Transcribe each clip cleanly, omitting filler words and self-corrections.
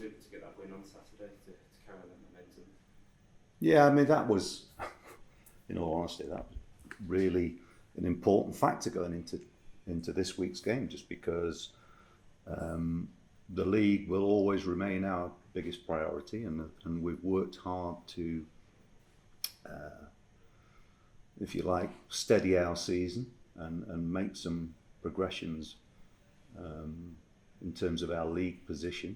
to get that win on Saturday to carry on that momentum? Yeah, I mean, that was, in all honesty, that was really an important factor going into this week's game, just because the league will always remain our biggest priority, and we've worked hard to, if you like, steady our season and make some progressions in terms of our league position.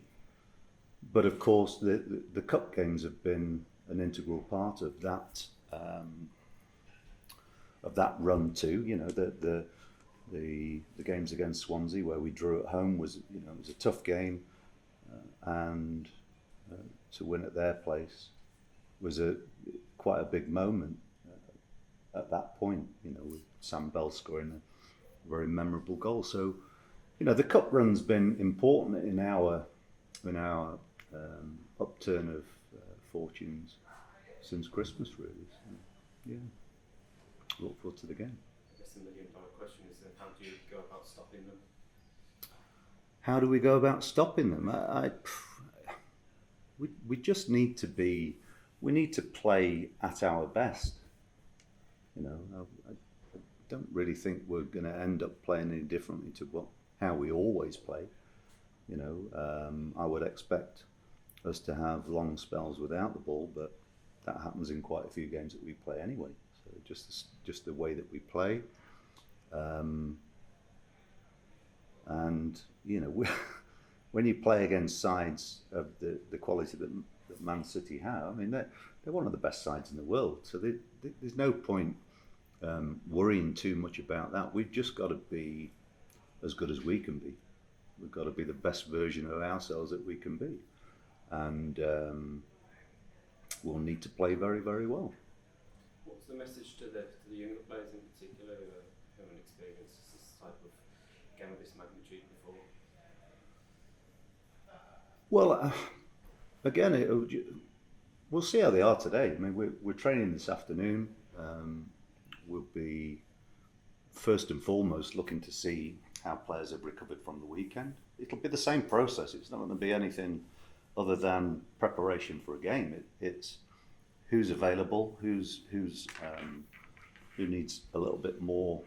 But of course, the cup games have been an integral part of that run too. You know, the games against Swansea, where we drew at home, was, you know, it was a tough game, and to win at their place was quite a big moment at that point. You know, with Sam Bell scoring a very memorable goal. So, you know, the cup run's been important in our upturn of fortunes since Christmas, really. So, yeah, look forward to the game. I guess the million-dollar question is then, how do you go about stopping them? How do we go about stopping them? We just need to we need to play at our best. You know, I don't really think we're going to end up playing any differently to how we always play. You know, I would expect us to have long spells without the ball, but that happens in quite a few games that we play anyway. So just the way that we play, and you know, when you play against sides of the quality that Man City have, I mean, they're one of the best sides in the world. So there's no point worrying too much about that. We've just got to be as good as we can be. We've got to be the best version of ourselves that we can be, and we'll need to play very, very well. What's the message to the younger players in particular who haven't experienced this type of game of this magnitude before? Well, again, we'll see how they are today. I mean, we're training this afternoon. We'll be first and foremost looking to see how players have recovered from the weekend. It'll be the same process. It's not going to be anything other than preparation for a game. It's who's available, who needs a little bit more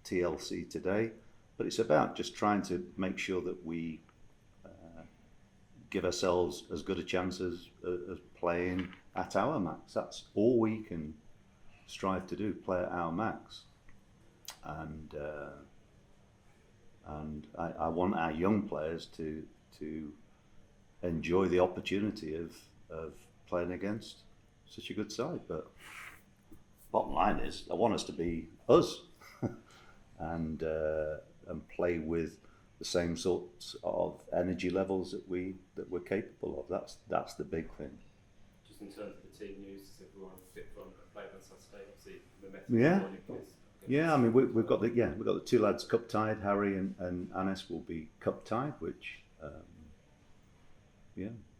TLC today. But it's about just trying to make sure that we give ourselves as good a chance as playing at our max. That's all we can strive to do, play at our max. And I want our young players to enjoy the opportunity of playing against such a good side. But bottom line is, I want us to be us and play with the same sorts of energy levels that we're capable of. That's the big thing. Just in terms of the team news, is everyone fit for play on Saturday? Obviously, the method. Yeah. I mean, we've got the two lads cup tied. Harry and Anis will be cup tied, which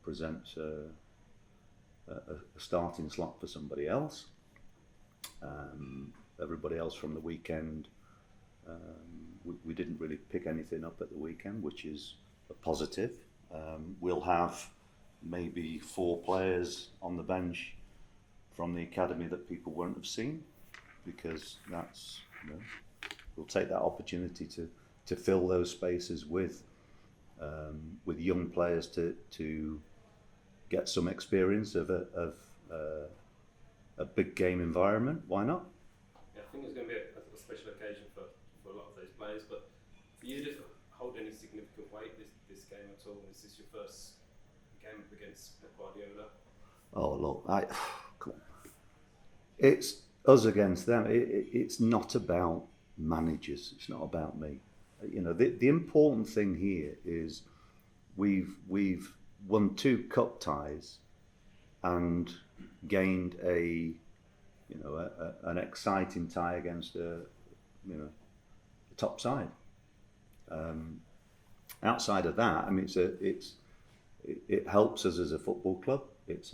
presents a starting slot for somebody else. Everybody else from the weekend, we didn't really pick anything up at the weekend, which is a positive. We'll have maybe 4 players on the bench from the academy that people won't have seen, because that's, you know, we'll take that opportunity to fill those spaces with young players to get some experience of a big game environment. Why not? Yeah, I think it's going to be a special occasion for a lot of those players. But for you, does it hold any significant weight this game at all? Is this your first game up against Pep Guardiola? Oh look, come on. It's us against them. It's not about managers. It's not about me. You know, the important thing here is we've won 2 cup ties and gained an exciting tie against a top side. Outside of that, I mean, it helps us as a football club. It's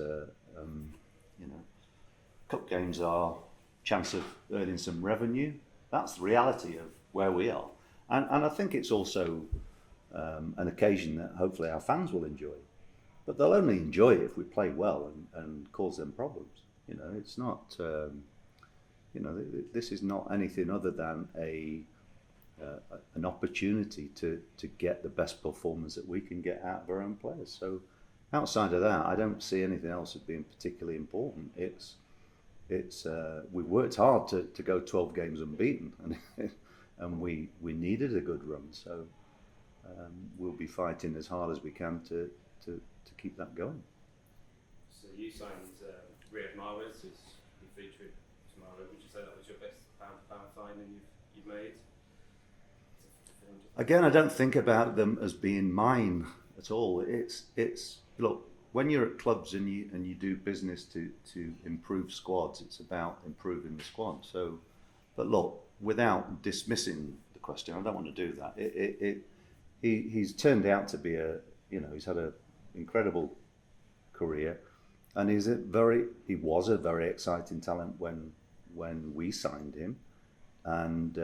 cup games are a chance of earning some revenue. That's the reality of where we are, and I think it's also an occasion that hopefully our fans will enjoy. but they'll only enjoy it if we play well and cause them problems. You know, it's not. You know, this is not anything other than an opportunity to get the best performance that we can get out of our own players. So outside of that, I don't see anything else as being particularly important. It's we worked hard to go 12 games unbeaten, and we needed a good run. So we'll be fighting as hard as we can to keep that going. So you signed Riyad Mahrez, who's featured tomorrow. Would you say that was your best pound signing you've made? Again, I don't think about them as being mine at all. It's look, when you're at clubs and you do business to improve squads, it's about improving the squad. So, but look, without dismissing the question, I don't want to do that. He's turned out to be he's had an incredible career, and he was a very exciting talent when we signed him, and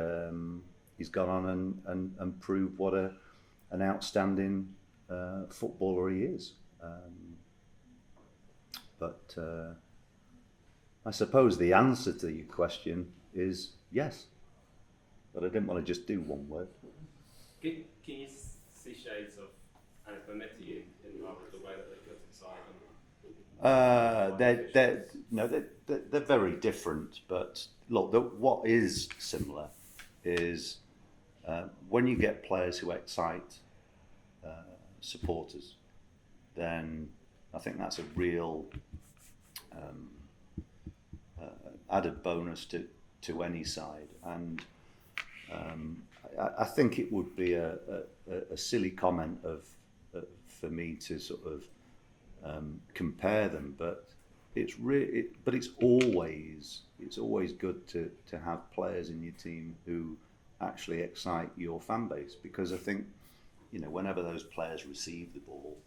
he's gone on and proved what an outstanding footballer he is. But I suppose the answer to your question is yes. But I didn't want to just do one word. Can you see shades of Anis Mehmeti in the way that they go inside? They're very different. But look, what is similar is when you get players who excite supporters, then I think that's a real added bonus to any side. And I think it would be a silly comment for me to sort of compare them, but it's always good to have players in your team who actually excite your fan base, because I think, you know, whenever those players receive the ball,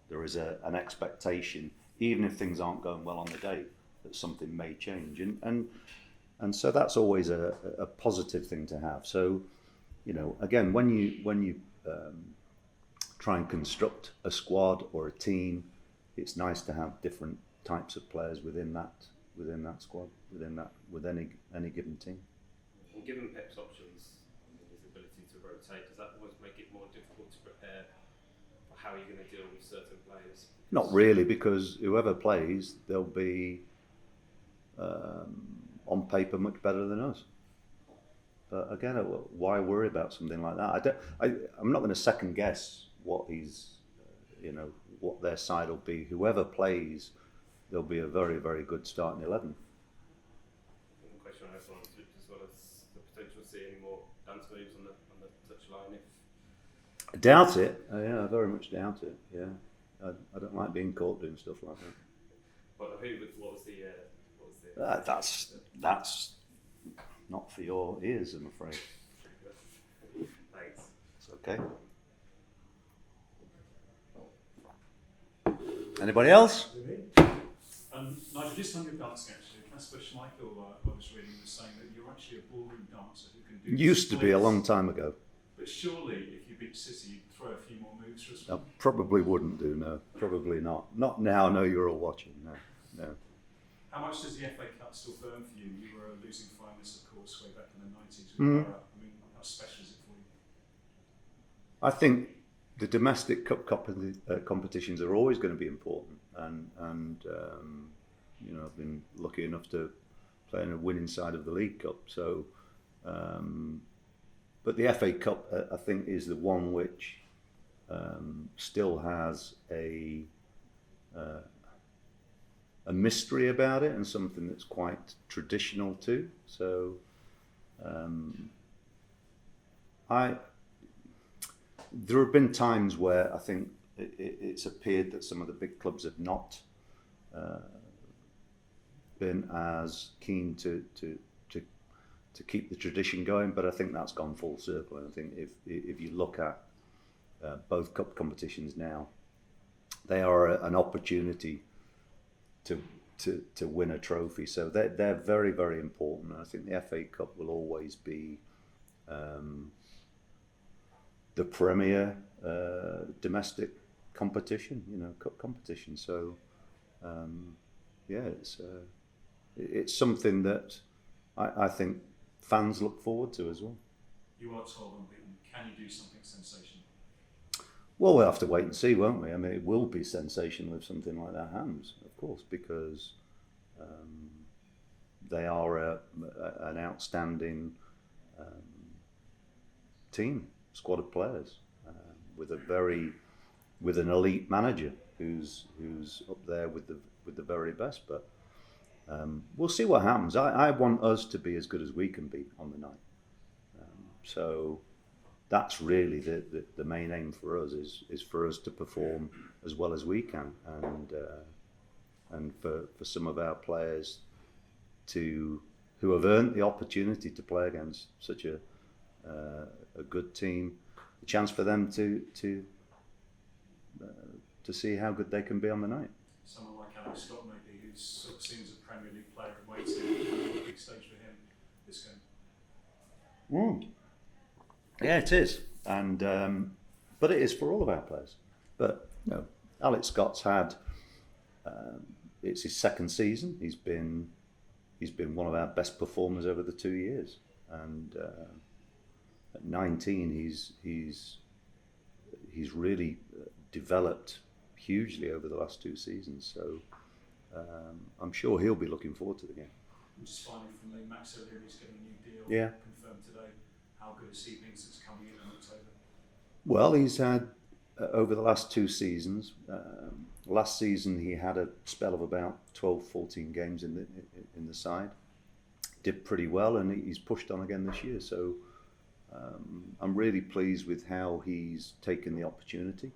there is an expectation, even if things aren't going well on the day, that something may change, and so that's always a positive thing to have. So, you know, again, when you try and construct a squad or a team, it's nice to have different types of players within that squad, with any given team. And given Pep's options and his ability to rotate, does that always make it more difficult to prepare for how you're going to deal with certain players? Not really, because whoever plays, they'll be on paper much better than us. But again, why worry about something like that? I'm not going to second guess what what their side will be. Whoever plays, there'll be a very, very good starting 11. The question I have on as well as the potential to see any more dance moves on the touchline. I doubt it. I very much doubt it. Yeah, I don't like being caught doing stuff like that. But what was the? That's not for your ears, I'm afraid. Thanks. It's okay. Anybody else? Nigel, just on your dancing, actually, Casper Schmeichel, I was reading, was saying that you're actually a ballroom dancer who can do. Used to be a long time ago. But surely, if you beat City, you'd throw a few more moves for us. I probably wouldn't do. No, probably not. Not now. No, you're all watching. No. How much does the FA Cup still burn for you? You were a losing finalist, of course, way back in the 90s with Borough. I mean, how special is it for you? I think the domestic cup competitions are always going to be important, and you know, I've been lucky enough to play in a winning side of the League Cup. So, but the FA Cup, I think, is the one which still has a mystery about it, and something that's quite traditional too. So, there have been times where I think it's appeared that some of the big clubs have not been as keen to keep the tradition going, but I think that's gone full circle. And I think if you look at both cup competitions now, they are an opportunity to win a trophy. So they're very, very important. I think the FA Cup will always be the premier domestic competition, cup competition. So yeah, it's something that I think fans look forward to as well. You are 12 unbeaten. Can you do something sensational? Well, we'll have to wait and see, won't we? I mean, it will be sensational if something like that happens, of course, because they are an outstanding team, squad of players, with an elite manager who's up there with the very best. But we'll see what happens. I want us to be as good as we can be on the night. So that's really the main aim for us is for us to perform as well as we can, and for some of our players who have earned the opportunity to play against such a good team, a chance for them to see how good they can be on the night. Someone like Alex Scott, maybe, who's sort of seen as a Premier League player and waiting a big stage for him this game. Yeah, it is, and but it is for all of our players. But Alex Scott's had it's his second season. He's been one of our best performers over the 2 years, and at 19, he's really developed hugely over the last 2 seasons. So I'm sure he'll be looking forward to the game. And just finally from me, Max O'Leary's getting a new deal. Yeah. Confirmed today. How good is he thinks it's coming in October? Well, he's had over the last 2 seasons. Last season he had a spell of about 12, 14 games in the side. Did pretty well, and he's pushed on again this year. So I'm really pleased with how he's taken the opportunity,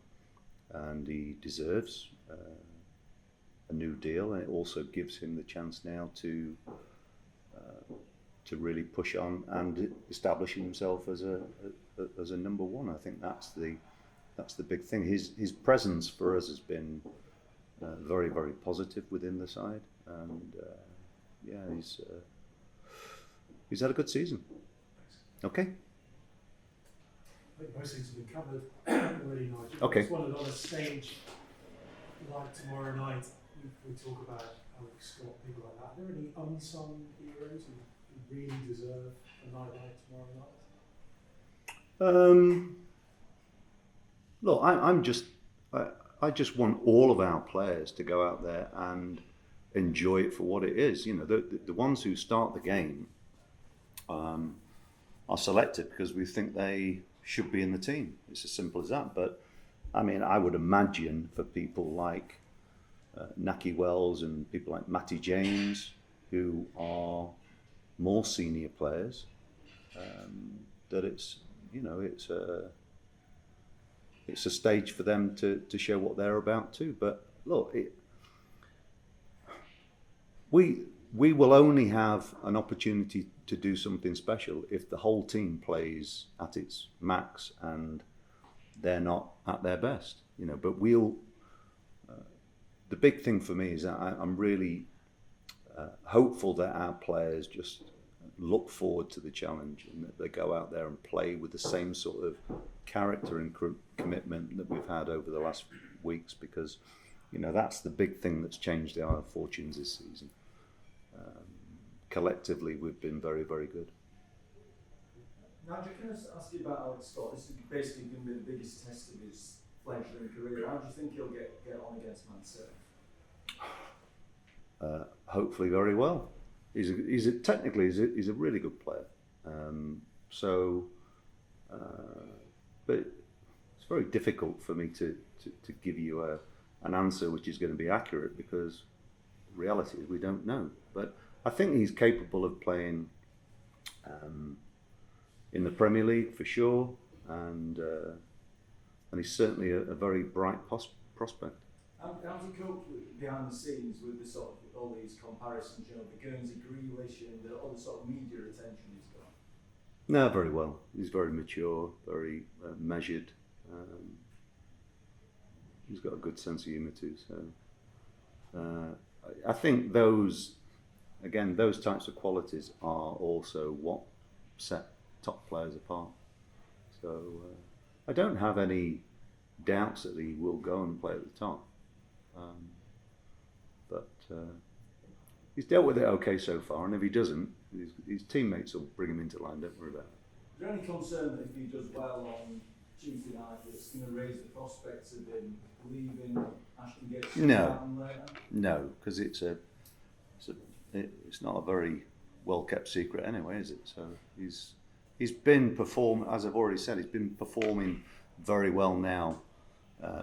and he deserves a new deal. And it also gives him the chance now to really push on and establish himself as a number one. I think that's the big thing. His presence for us has been very, very positive within the side, and yeah, he's had a good season. Okay. I think most things have been covered already, Nigel. Okay. I just wondered, on a stage like tomorrow night, we talk about Alex Scott, people like that. Are there any unsung heroes who really deserve a night like tomorrow night? Look, I just want all of our players to go out there and enjoy it for what it is. The ones who start the game are selected because we think they should be in the team. It's as simple as that. But I mean, I would imagine for people like Naki Wells and people like Matty James, who are more senior players, that it's a stage for them to show what they're about too. But look, we will only have an opportunity to do something special if the whole team plays at its max and they're not at their best. But the big thing for me is that I'm really hopeful that our players just look forward to the challenge and that they go out there and play with the same sort of character and commitment that we've had over the last weeks, because that's the big thing that's changed our fortunes this season. Collectively, we've been very, very good. Nigel, can I ask you about Alex Scott? This is basically going to be the biggest test of his fledgling career. How do you think he'll get on against Man City? Hopefully very well. Technically he's a really good player. But it's very difficult for me to give you an answer which is going to be accurate, because the reality is we don't know. But I think he's capable of playing in the Premier League for sure, and he's certainly a very bright prospect. How do you cope behind the scenes with the sort of all these comparisons, the Guernsey Grealish and all the sort of media attention he's got? No, very well. He's very mature, very measured. He's got a good sense of humour too. So I think those types of qualities are also what set top players apart. So I don't have any doubts that he will go and play at the top. But he's dealt with it okay so far, and if he doesn't, his teammates will bring him into line, don't worry about it. Is there any concern that if he does well on Tuesday night, it's going to raise the prospects of him leaving Ashton Gate later? No, because it's not a very well kept secret anyway, is it? So he's been performing, as I've already said, he's been performing very well now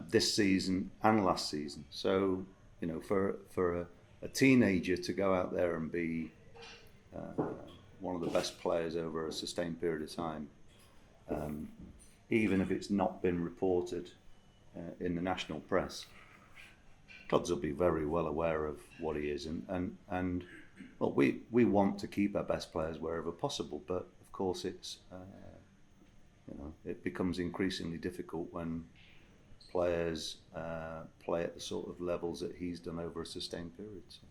this season and last season. So you know, for a teenager to go out there and be one of the best players over a sustained period of time, even if it's not been reported in the national press, clubs will be very well aware of what he is, and well, we want to keep our best players wherever possible, but of course it's you know, it becomes increasingly difficult when players play at the sort of levels that he's done over a sustained period. So.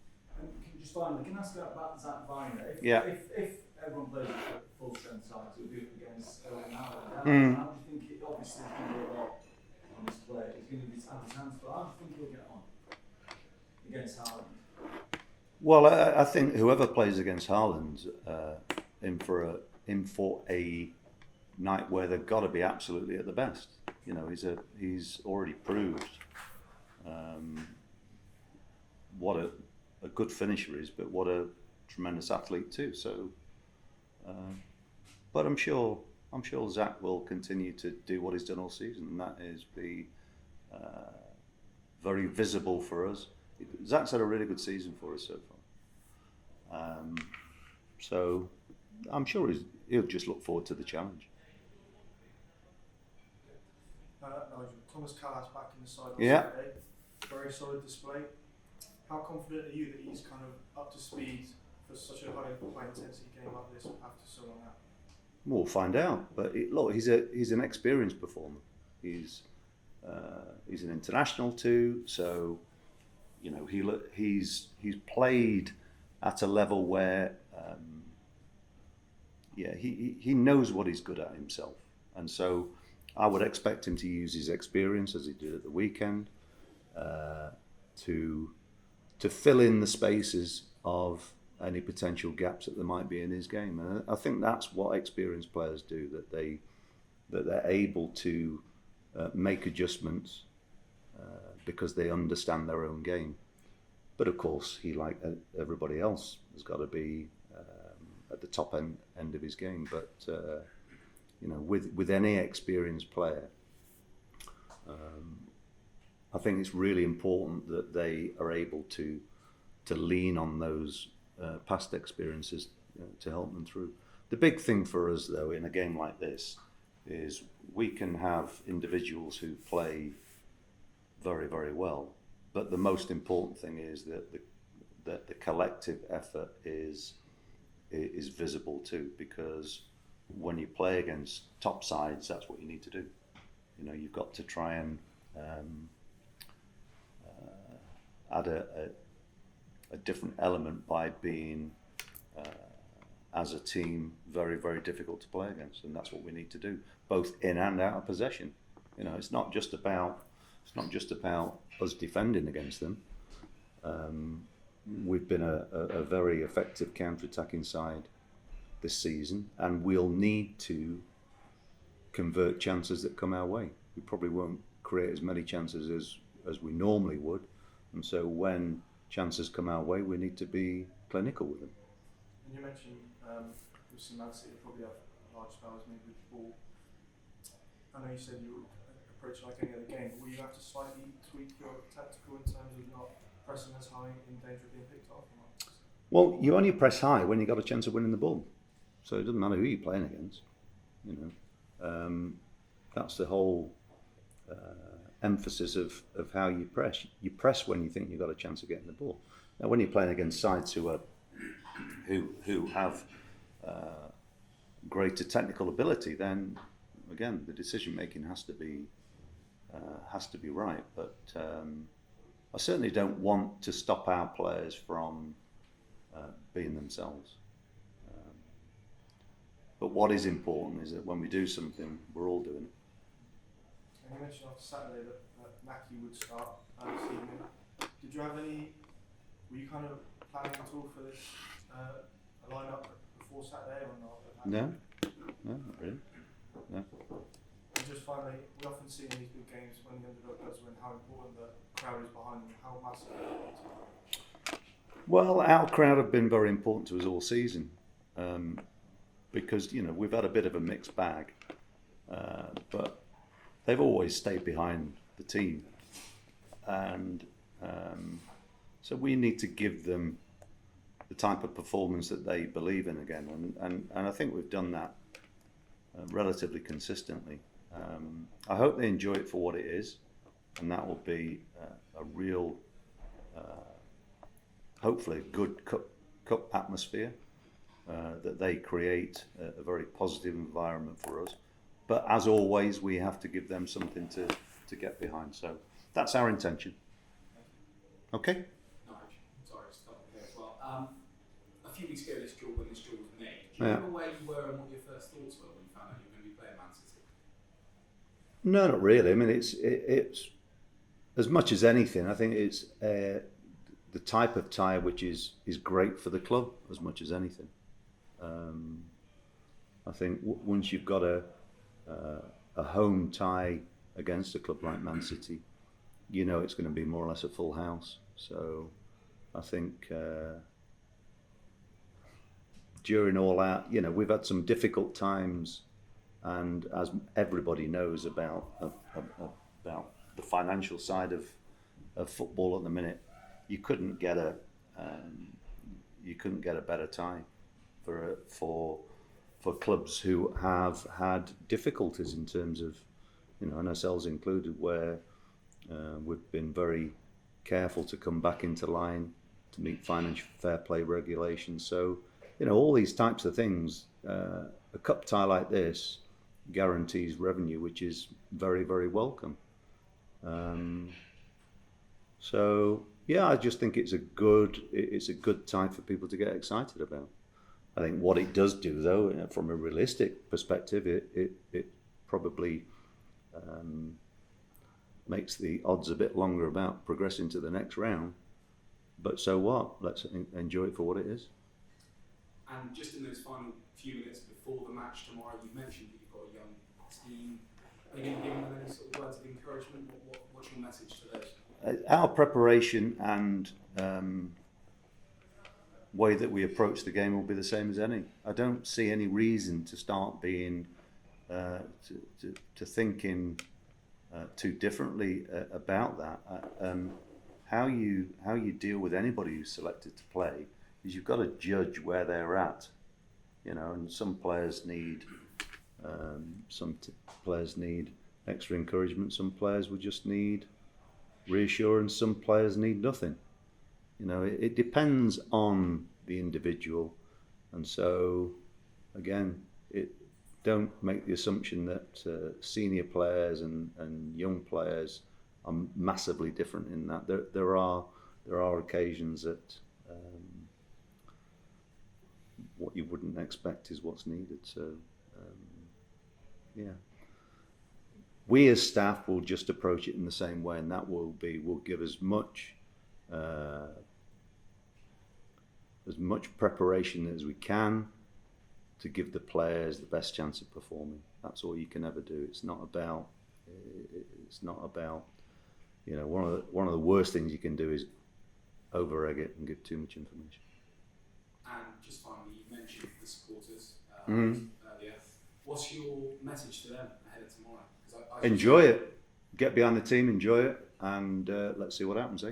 Just finally, can I ask about Zach Viner? If everyone plays at full strength sides, he'll be up against Owen Howard. How do you think obviously there's going to be a lot on this play? He's going to be have his hands full. How do you think he'll get on against Haaland? Well, I think whoever plays against Haaland in for a night where they've got to be absolutely at the best. You know, he's already proved what a good finisher is, but what a tremendous athlete too. So, but I'm sure Zach will continue to do what he's done all season, and that is be very visible for us. Zach's had a really good season for us so far. So I'm sure he'll just look forward to the challenge. Nigel, Thomas Callas back in the side on Yeah. Saturday. Very solid display. How confident are you that he's kind of up to speed for such a high intensity game like this after so long out? We'll find out. But look, he's an experienced performer. He's an international too, so you know he's played at a level where he knows what he's good at himself, and so I would expect him to use his experience as he did at the weekend to fill in the spaces of any potential gaps that there might be in his game. And I think that's what experienced players do, that they're able to make adjustments because they understand their own game. But of course, he, like everybody else, has got to be at the top end of his game. But you know, with any experienced player, I think it's really important that they are able to lean on those past experiences to help them through. The big thing for us, though, in a game like this, is we can have individuals who play very, very well, but the most important thing is that the collective effort is visible too, because when you play against top sides, that's what you need to do. You know, you've got to try and add a different element by being, as a team, very, very difficult to play against, and that's what we need to do, both in and out of possession. You know, it's not just about us defending against them. We've been a very effective counter-attacking side this season, and we'll need to convert chances that come our way. We probably won't create as many chances as we normally would, and so when chances come our way, we need to be clinical with them. And you mentioned obviously Man City probably have large spells maybe with the ball. I know you said you would approach like any other game, but will you have to slightly tweak your tactical in terms of not pressing as high in danger of being picked off? Or not? Well, you only press high when you've got a chance of winning the ball, so it doesn't matter who you're playing against. You know, that's the whole emphasis of how you press. You press when you think you've got a chance of getting the ball. Now, when you're playing against sides who have greater technical ability, then again the decision making has to be right. But I certainly don't want to stop our players from being themselves. But what is important is that when we do something, we're all doing it. You mentioned after Saturday that Naki would start this evening. Did you have any? Were you kind of planning at all for this lineup before Saturday or not? No, not really. No. And just finally, we often see in these big games when the underdog does win how important the crowd is behind them, how massive it is. Well, our crowd have been very important to us all season, because we've had a bit of a mixed bag, but they've always stayed behind the team, and so we need to give them the type of performance that they believe in again, and I think we've done that relatively consistently. I hope they enjoy it for what it is, and that will be a real, hopefully, a good cup atmosphere that they create, a very positive environment for us. But as always, we have to give them something to get behind. So that's our intention. Okay. Nigel, sorry to stop there as well. A few weeks ago, when this draw was made, do you remember where you were and what your first thoughts were when you found out you were going to be playing Man City? No, not really. I mean, it's as much as anything. I think it's the type of tie which is great for the club as much as anything. I think once you've got a home tie against a club like Man City, it's going to be more or less a full house. So I think during all that, we've had some difficult times, and as everybody knows about the financial side of football at the minute, you couldn't get a better time for clubs who have had difficulties in terms of, and ourselves included, where we've been very careful to come back into line to meet financial fair play regulations. So, all these types of things, a cup tie like this guarantees revenue, which is very, very welcome. So yeah, I just think it's a good tie for people to get excited about. I think what it does do, though, from a realistic perspective, it probably makes the odds a bit longer about progressing to the next round. But so what? Let's enjoy it for what it is. And just in those final few minutes before the match tomorrow, you've mentioned that you've got a young team. Are you going to give them any sort of words of encouragement? What's your message to those? Our preparation and way that we approach the game will be the same as any. I don't see any reason to start being to thinking too differently about that. How you deal with anybody who's selected to play is you've got to judge where they're at, and some players need players need extra encouragement. Some players will just need reassurance. Some players need nothing. It depends on the individual, and so again, don't make the assumption that senior players and young players are massively different in that. There are occasions that what you wouldn't expect is what's needed. So yeah, we as staff will just approach it in the same way, and that will give as much preparation as we can to give the players the best chance of performing. That's all you can ever do. It's not about one of the worst things you can do is over-egg it and give too much information. And just finally, you mentioned the supporters earlier. What's your message to them ahead of tomorrow? Enjoy it. Get behind the team, enjoy it, and let's see what happens, eh?